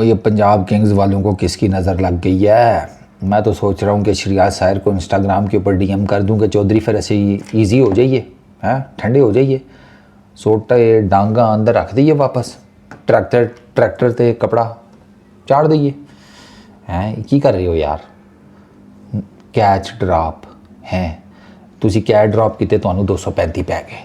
और ये पंजाब किंग्स वालों को किसकी नज़र लग गई है। मैं तो सोच रहा हूँ कि श्रेयस अय्यर को इंस्टाग्राम के ऊपर डीएम कर दूँ कि चौधरी फिर ऐसे ही ईजी हो जाइए, हैं ठंडे हो जाइए, सोटे डांगा अंदर रख दीजिए, वापस ट्रैक्टर ते कपड़ा चाड़ दीजिए। हैं की कर रहे हो यार। कैच ड्रॉप हैं तुसी कैच ड्रॉप किते तो 235 पै गए।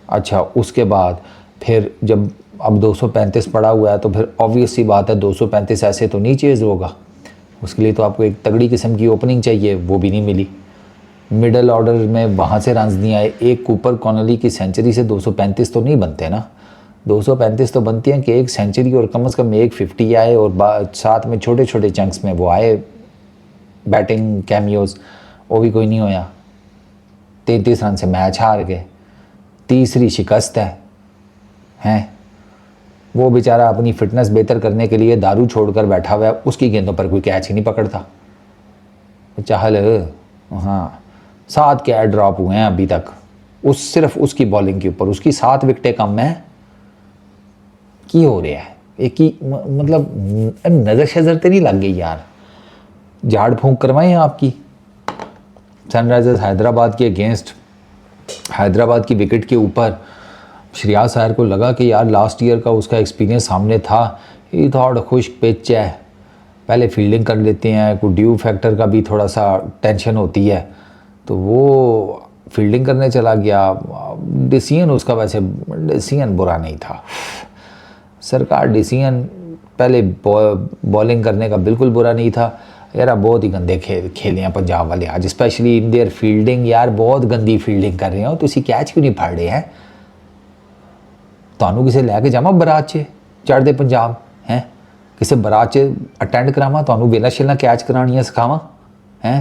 अच्छा उसके बाद फिर जब अब 235 पड़ा हुआ है तो फिर ऑब्वियस सी बात है 235 ऐसे तो नहीं चेज़ होगा। उसके लिए तो आपको एक तगड़ी किस्म की ओपनिंग चाहिए, वो भी नहीं मिली। मिडल ऑर्डर में वहाँ से रन्स नहीं आए। एक कूपर कॉनली की सेंचुरी से 235 तो नहीं बनते ना। 235 तो बनती हैं कि एक सेंचुरी और कम से कम एक 50 आए और साथ में छोटे छोटे चंक्स में वो आए बैटिंग कैमियोज, वो भी कोई नहीं होया। 33 रन से मैच हार गए, तीसरी शिकस्त है। हैं वो बेचारा अपनी फिटनेस बेहतर करने के लिए दारू छोड़कर बैठा हुआ है, उसकी गेंदों पर कोई कैच ही नहीं पकड़ता। चाहल हाँ 7 कैच ड्रॉप हुए हैं अभी तक, उस सिर्फ उसकी बॉलिंग के ऊपर, उसकी 7 विकेटें कम है। की हो रहा है एक ही मतलब नज़र शज़र तो नहीं लग गई यार, झाड़ फूंक करवाएं आपकी। सनराइजर्स हैदराबाद के अगेंस्ट हैदराबाद की विकेट के ऊपर श्रेयस अय्यर को लगा कि यार लास्ट ईयर का उसका एक्सपीरियंस सामने था, ये थोड़ा खुश्क पिच है, पहले फील्डिंग कर लेते हैं, कोई ड्यू फैक्टर का भी थोड़ा सा टेंशन होती है, तो वो फील्डिंग करने चला गया। डिसीजन उसका वैसे डिसीजन बुरा नहीं था सरकार, डिसीजन पहले बॉलिंग करने का बिल्कुल बुरा नहीं था यार। बहुत ही गंदे खेले हैं पंजाब वाले आज, स्पेशली इन देयर फील्डिंग। यार बहुत गंदी फील्डिंग कर रहे हो, तुसी कैच क्यों नहीं फड़ रहे हैं। ਤੁਹਾਨੂੰ ਕਿਸੇ ਲੈ ਕੇ ਜਾਵਾਂ ਬਰਾਤ 'ਚ ਚੜ੍ਹਦੇ ਪੰਜਾਬ ਹੈ, ਕਿਸੇ ਬਰਾਤ 'ਚ ਅਟੈਂਡ ਕਰਾਵਾਂ, ਤੁਹਾਨੂੰ ਵੇਲਾ ਸ਼ੇਲਾ ਕੈਚ ਕਰਾਉਣੀਆਂ ਸਿਖਾਵਾਂ ਹੈ,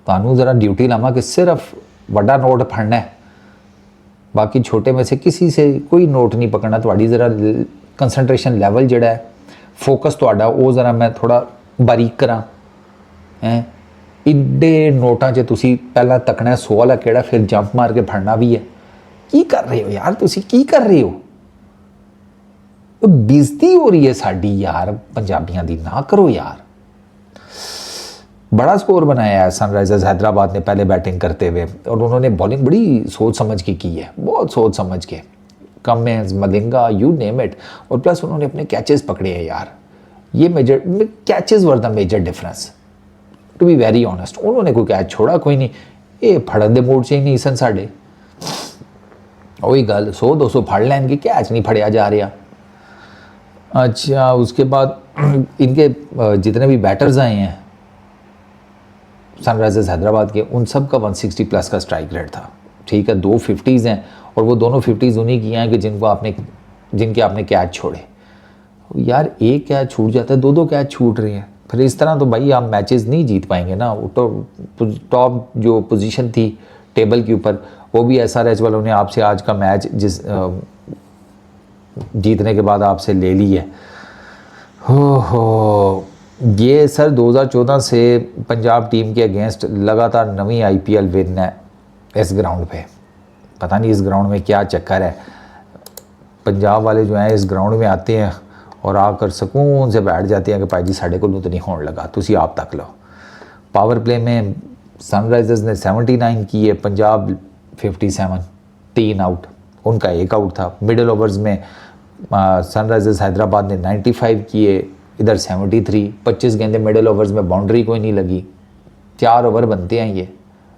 ਤੁਹਾਨੂੰ ज़रा ड्यूटी लावा कि सिर्फ बड़ा नोट फड़ना है, बाकी छोटे में से किसी से कोई नोट नहीं पकड़ना। थोड़ी ज़रा कंसनट्रेशन लैवल जोड़ा है, फोकस थोड़ा वो ज़रा मैं थोड़ा बारीक करा है। इड्डे नोटा 'च तुसी पहला तकना 100 वाला केड़ा, फिर जंप मार के फड़ना भी है। की कर रहे हो यार, तुसी की कर रहे हो। बेइज्जती हो रही है साड़ी यार पंजाबियों की, ना करो यार। बड़ा स्कोर बनाया है सनराइजर्स हैदराबाद ने पहले बैटिंग करते हुए, और उन्होंने बॉलिंग बड़ी सोच समझ के की है, बहुत सोच समझ के। Cummins, Malinga, you name it, और प्लस उन्होंने अपने कैचेस पकड़े हैं यार। ये major catches were the major difference, to be very honest. उन्होंने कोई कैच छोड़ा कोई नहीं, ये फड़न के मूड से ही नहीं सन साढ़े। वही गल 100-200 फड़ लैनगे, कैच नहीं फड़िया जा रहा। अच्छा उसके बाद इनके जितने भी बैटर्स आए हैं सनराइजर्स हैदराबाद के, उन सब का 160 प्लस का स्ट्राइक रेट था। ठीक है, 2 50s हैं, और वो दोनों 50s उन्हीं की हैं कि जिनके आपने कैच छोड़े। यार एक कैच छूट जाता है, 2-2 कैच छूट रहे हैं, फिर इस तरह तो भाई आप मैचेस नहीं जीत पाएंगे ना। तो टॉप जो पोजीशन थी टेबल के ऊपर, वो भी SRH वालों ने आपसे आज का मैच जीतने के बाद आपसे ले ली है। हो ये सर 2014 से पंजाब टीम के अगेंस्ट लगातार नवी IPL विन है इस ग्राउंड पे। पता नहीं इस ग्राउंड में क्या चक्कर है। पंजाब वाले जो हैं इस ग्राउंड में आते हैं और आकर सुकून से बैठ जाते हैं कि भाई जी साढ़े को तो नहीं होने लगा, तुसी आप तक लो। पावर प्ले में सनराइजर्स ने 79 किए, पंजाब 57, 3 आउट, उनका 1 आउट था। मिडल ओवर्स में सनराइजर्स हैदराबाद ने 95 किए, इधर 73, 25 गेंदे मिडल ओवर्स में, बाउंड्री कोई नहीं लगी। 4 ओवर बनते हैं ये,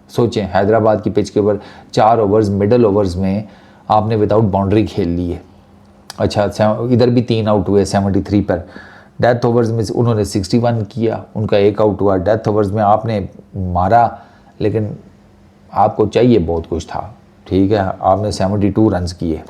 सोचें हैदराबाद की पिच के ऊपर 4 ओवर्स मिडल ओवर्स में आपने विदाउट बाउंड्री खेल ली है। अच्छा इधर भी 3 आउट हुए 73 पर। डेथ ओवर्स में उन्होंने 61 किया, उनका 1 आउट हुआ। डेथ ओवर्स में आपने मारा, लेकिन आपको चाहिए बहुत कुछ था। ठीक है, आपने 72 रन्स किए।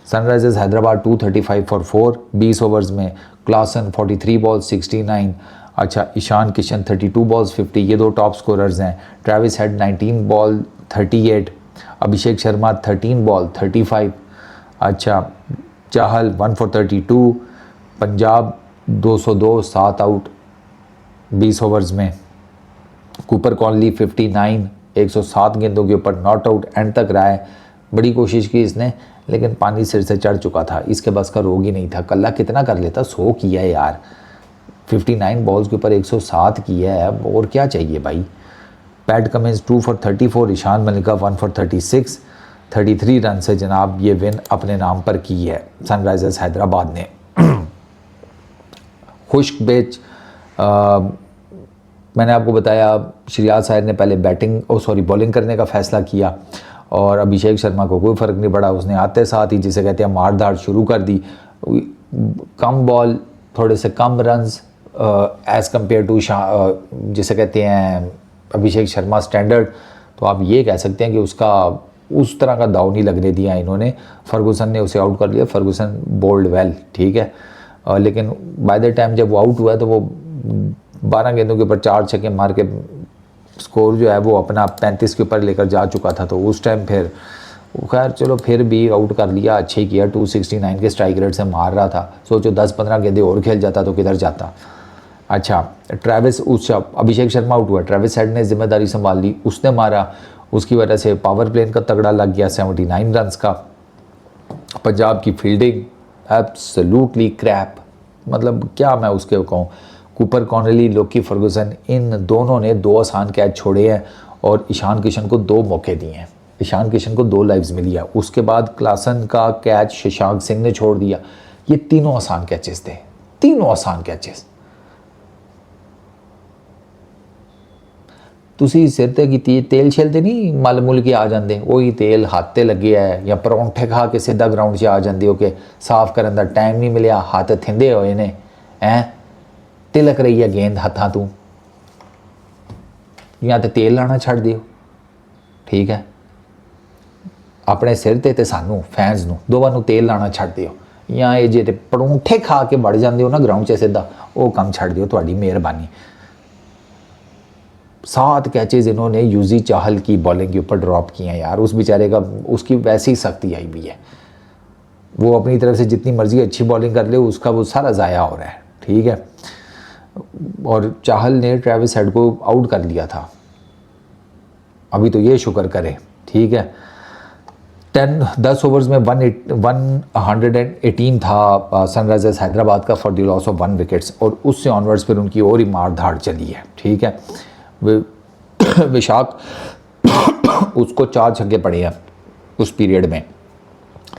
सनराइजर्स हैदराबाद 235 फॉर 4 20 ओवर्स में। Klaasen 43 balls 69। अच्छा ईशान किशन 32 बॉल्स 50, ये 2 टॉप स्कोरर्स हैं। Travis head 19 ball 38। Abhishek Sharma 13 ball 35। अच्छा चाहल 1 फॉर 32। पंजाब 202 7 आउट 20 ओवर्स में। कूपर कॉनली 59 107 गेंदों के ऊपर नॉट आउट, एंड तक रहा है। बड़ी कोशिश की इसने, लेकिन पानी सिर से चढ़ चुका था, इसके बस का रोग ही नहीं था। कल्ला कितना कर लेता, 100 किया है यार, 59 बॉल्स के ऊपर 107 किया है, और क्या चाहिए भाई। Pat Cummins 2 for 34, Ishan Malika 1 for 36, 33 run से जनाब ये विन अपने नाम पर की है सनराइजर्स हैदराबाद ने। खुश्क बेच मैंने आपको बताया, श्रेयास अय्यर ने पहले बॉलिंग करने का फ़ैसला किया और अभिषेक शर्मा को कोई फ़र्क नहीं पड़ा, उसने आते साथ ही जिसे कहते हैं मार धाड़ शुरू कर दी। कम बॉल, थोड़े से कम रन्स एज़ कम्पेयर टू जिसे कहते हैं अभिषेक शर्मा स्टैंडर्ड, तो आप ये कह सकते हैं कि उसका उस तरह का दाव नहीं लगने दिया इन्होंने। फर्गूसन ने उसे आउट कर लिया, फर्गूसन बोल्ड वेल, ठीक है, लेकिन बाय द टाइम जब वो आउट हुआ तो वो 12 गेंदों के ऊपर 4 छक्के मार के स्कोर जो है वो अपना 35 के ऊपर लेकर जा चुका था। तो उस टाइम फिर खैर चलो फिर भी आउट कर लिया, अच्छे किया, 269 के स्ट्राइक रेट से मार रहा था। सोचो 10-15 गेंदे और खेल जाता तो किधर जाता। अच्छा, अभिषेक शर्मा आउट हुआ, ट्रेविस हेड ने जिम्मेदारी संभाल ली, उसने मारा, उसकी वजह से पावर प्ले का तगड़ा लग गया 79 रन्स का। पंजाब की फील्डिंग एब्सोल्युटली क्रैप, मतलब क्या मैं उसके कहूँ। कूपर कॉर्नली, लोकी फर्गूसन, इन दोनों ने 2 आसान कैच छोड़े हैं और ईशान किशन को 2 मौके दिए हैं। ईशान किशन को 2 लाइव्स मिली है। उसके बाद क्लासन का कैच शशांक सिंह ने छोड़ दिया। ये तीनों आसान कैचेस थे, तीनों आसान कैचेस। तुसी सिर ते की तेल छेलते नहीं मल मुल के आ जाते, वही तेल हाथ ते लगे है, या परौंठे खा के सीधा ग्राउंड 'ਚ आ जाते हो कि साफ करने का टाइम नहीं मिलिया, हाथ थिंदे हुए ने, हैं तिलक रही है गेंद हत्थां तू, या तो तेल लाना छड़ दिओ, ठीक है, अपने सिर ते सानू फैंस नू दोवां नू तेल लाना छड़ दिओ, या ये जे परौंठे खा के बढ़ जाते हो ना ग्राउंड 'ਚ सीधा, वो काम छड़ दिओ, तुहाडी मेहरबानी। 7 कैचेज इन्होंने यूजी चाहल की बॉलिंग के ऊपर ड्रॉप किए हैं यार। उस बेचारे का उसकी वैसी सख्ती आई हुई है, वो अपनी तरफ से जितनी मर्जी अच्छी बॉलिंग कर ले उसका वो सारा ज़ाया हो रहा है, ठीक है। और चाहल ने ट्रेविस हेड को आउट कर लिया था, अभी तो ये शुक्र करें, ठीक है। 10 ओवर्स में 118 था सनराइजर्स हैदराबाद का for the loss of 1 wickets, और उससे ऑनवर्ड्स फिर उनकी और ही मार धाड़ चली है, ठीक है। विशाख उसको 4 छक्के पड़े हैं उस पीरियड में,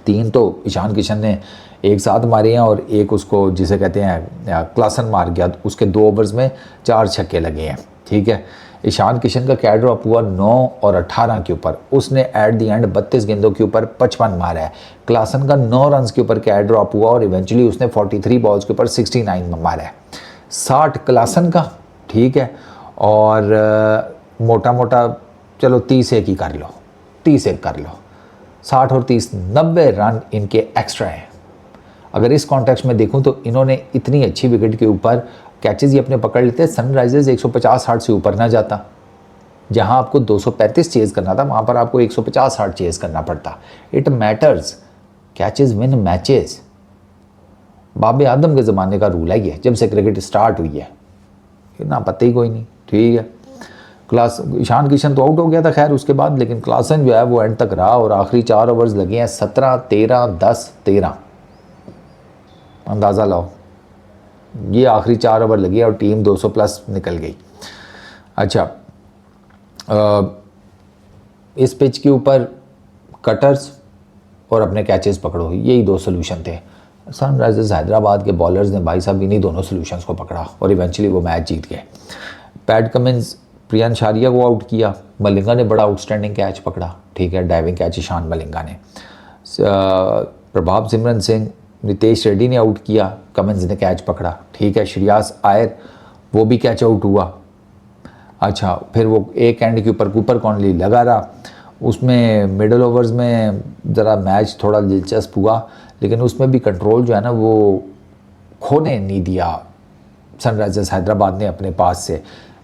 3 तो ईशान किशन ने एक साथ मारे हैं और एक उसको जिसे कहते हैं क्लासन मार गया, उसके 2 ओवर्स में 4 छक्के लगे हैं, ठीक है। ईशान किशन का कैच ड्रॉप हुआ 9 और 18 के ऊपर, उसने एट द एंड 32 गेंदों के ऊपर 55 मारा है। क्लासन का 9 रन के ऊपर कैच ड्रॉप हुआ और इवेंचुअली उसने 43 बॉल्स के ऊपर 69 मारा है। 60 क्लासन का, ठीक है, और मोटा मोटा चलो 30 ही कर लो, 30 कर लो, 60 और 30 90 रन इनके एक्स्ट्रा हैं। अगर इस कॉन्टेक्स्ट में देखूं तो इन्होंने इतनी अच्छी विकेट के ऊपर कैचेज ही अपने पकड़ लेते, सनराइजर्स 150-60 से ऊपर ना जाता। जहां आपको 235 चेज़ करना था वहां पर आपको 150-60 चेज़ करना पड़ता। It matters, catches win matches, बाबे आदम के ज़माने का रूल है ये, जब से क्रिकेट स्टार्ट हुई है, ना पता ही कोई नहीं, ठीक है। ईशान किशन तो आउट हो गया था खैर उसके बाद, लेकिन क्लासन जो है वो एंड तक रहा और आखिरी 4 ओवर्स लगे हैं, 17, 13, 10, 13, अंदाज़ा लाओ, ये आखिरी 4 ओवर लगे और टीम 200 प्लस निकल गई। अच्छा, इस पिच के ऊपर कटर्स और अपने कैचेस पकड़ो, यही 2 सोल्यूशन थे। सनराइजर्स हैदराबाद के बॉलर्स ने भाई साहब इन्हीं दोनों सोल्यूशंस को पकड़ा और इवेंचुअली वो मैच जीत गए। पैट कमिंस प्रियांश शारिया को आउट किया, मलिंगा ने बड़ा आउटस्टैंडिंग कैच पकड़ा, ठीक है, डाइविंग कैच ईशान मलिंगा ने। प्रभाव सिमरन सिंह, नितेश रेड्डी ने आउट किया, कमिंस ने कैच पकड़ा, ठीक है। श्रेयास अय्यर वो भी कैच आउट हुआ। अच्छा, फिर वो एक एंड के ऊपर कूपर कॉर्नली लगा रहा, उसमें मिडल ओवर्स में ज़रा मैच थोड़ा दिलचस्प हुआ, लेकिन उसमें भी कंट्रोल जो है ना वो खोने नहीं दिया सनराइजर्स हैदराबाद ने अपने पास से।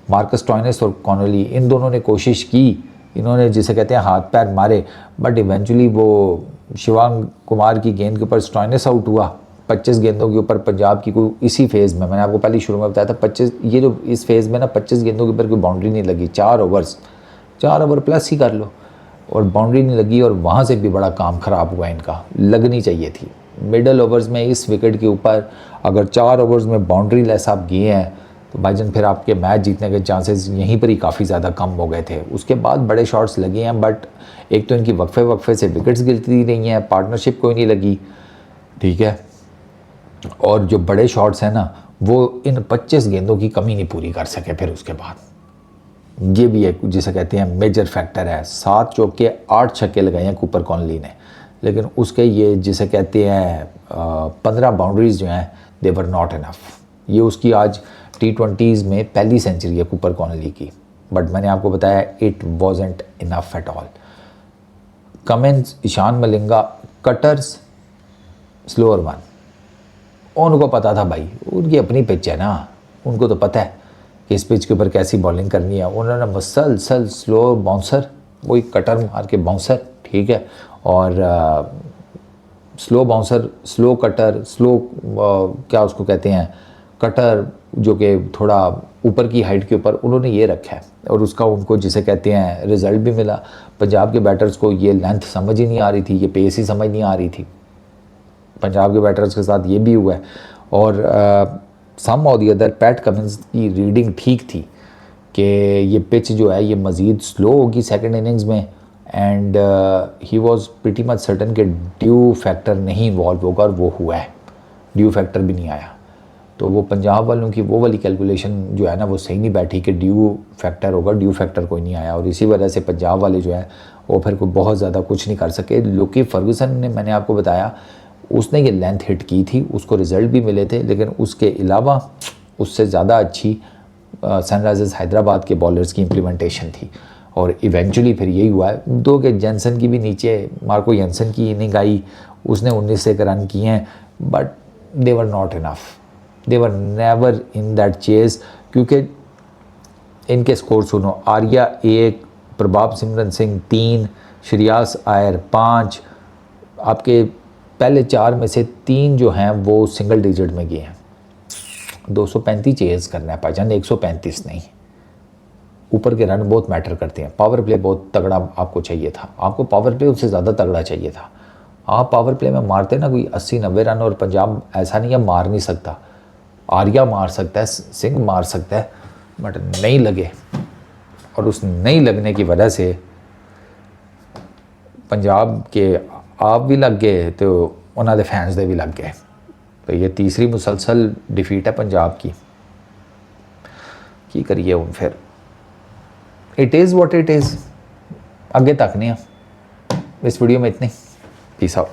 मार्कस स्टोइनिस और कॉर्नली इन दोनों ने कोशिश की, इन्होंने जिसे कहते हैं हाथ पैर मारे, बट इवेंचुअली वो शिवांग कुमार की गेंद के ऊपर स्टोइनिस आउट हुआ। 25 गेंदों के ऊपर पंजाब की कोई इसी फेज़ में, मैंने आपको पहले शुरू में बताया था 25, ये जो इस फेज़ में ना 25 गेंदों के ऊपर कोई बाउंड्री नहीं लगी। 4 ओवर प्लस ही कर लो, और बाउंड्री नहीं लगी, और वहाँ से भी बड़ा काम ख़राब हुआ इनका, लगनी चाहिए थी। मिडल ओवर्स में इस विकेट के ऊपर अगर 4 ओवर्स में बाउंड्री लेस आप गए हैं तो भाईजान फिर आपके मैच जीतने के चांसेस यहीं पर ही काफ़ी ज़्यादा कम हो गए थे। उसके बाद बड़े शॉट्स लगे हैं, बट एक तो इनकी वक्फे से विकेट्स गिरती रही हैं, पार्टनरशिप कोई नहीं लगी, ठीक है। और जो बड़े शॉट्स हैं ना, वो इन 25 गेंदों की कमी नहीं पूरी कर सके फिर उसके बाद। ये भी एक जिसे कहते हैं मेजर फैक्टर है। 7 चौके 8 छक्के लगाए हैं कूपर कॉनली ने, लेकिन उसके ये जिसे कहते हैं 15 बाउंड्रीज जो हैं दे वर नॉट इनफ। ये उसकी आज T20s में पहली सेंचुरी है कूपर कॉनली की, बट मैंने आपको बताया it wasn't enough at all. Cummins, Ishan Malinga, cutters, slower one, उनको पता था भाई, उनकी अपनी पिच है ना, उनको तो पता है कि इस पिच के ऊपर कैसी बॉलिंग करनी है। उन्होंने मसलसल स्लो बाउंसर, वही कटर मार के बाउंसर, ठीक है, और slow bouncer, slow cutter, slow क्या उसको कहते हैं, कटर जो कि थोड़ा ऊपर की हाइट के ऊपर उन्होंने ये रखा है, और उसका उनको जिसे कहते हैं रिज़ल्ट भी मिला। पंजाब के बैटर्स को ये लेंथ समझ ही नहीं आ रही थी, ये पेस ही समझ नहीं आ रही थी। पंजाब के बैटर्स के साथ ये भी हुआ है। और सम और दी अदर पैट कमिंस की रीडिंग ठीक थी कि ये पिच जो है ये मज़ीद स्लो होगी सेकंड इनिंग्स में, and he was pretty much certain कि ड्यू फैक्टर नहीं इन्वॉल्व होगा, और वो हुआ है, ड्यू फैक्टर भी नहीं आया। तो वो पंजाब वालों की वो वाली कैलकुलेशन जो है ना वो सही नहीं बैठी कि ड्यू फैक्टर होगा, ड्यू फैक्टर कोई नहीं आया, और इसी वजह से पंजाब वाले जो है वो फिर कोई बहुत ज़्यादा कुछ नहीं कर सके। लुकी फर्गूसन ने, मैंने आपको बताया, उसने ये लेंथ हिट की थी, उसको रिज़ल्ट भी मिले थे, लेकिन उसके अलावा उससे ज़्यादा अच्छी सनराइजर्स हैदराबाद के बॉलर्स की इम्प्लीमेंटेशन थी। और इवेंचुअली फिर यही हुआ है, दो कि जेंसन की भी नीचे, मार्को जेंसन की इनिंग आई, उसने 19 एक रन किए हैं, but they were not enough, they were never in that chase. क्योंकि इनके स्कोर सुनो, आर्या 1, प्रभाव सिमरन सिंह 3, श्रेयास आयर 5, आपके पहले 4 में से 3 जो हैं वो सिंगल डिजिट में गए हैं। 235 चेज करना है भाईजान, 135 नहीं। ऊपर के रन बहुत मैटर करते हैं, पावर प्ले बहुत तगड़ा आपको चाहिए था, आपको पावर प्ले उससे ज़्यादा तगड़ा चाहिए था। आप पावर प्ले में मारते ना कोई 80-90 रन, और पंजाब ऐसा नहीं है मार नहीं सकता, आर्या मार सकता है, सिंह मार सकता है, बट नहीं लगे। और उस नहीं लगने की वजह से पंजाब के आप भी लग गए तो उन्होंने फैंस दे भी लग गए। तो ये तीसरी मुसलसल डिफीट है पंजाब की करिए हम फिर। It is what it is, आगे तक नहीं। इस वीडियो में इतनी, पीस आउट।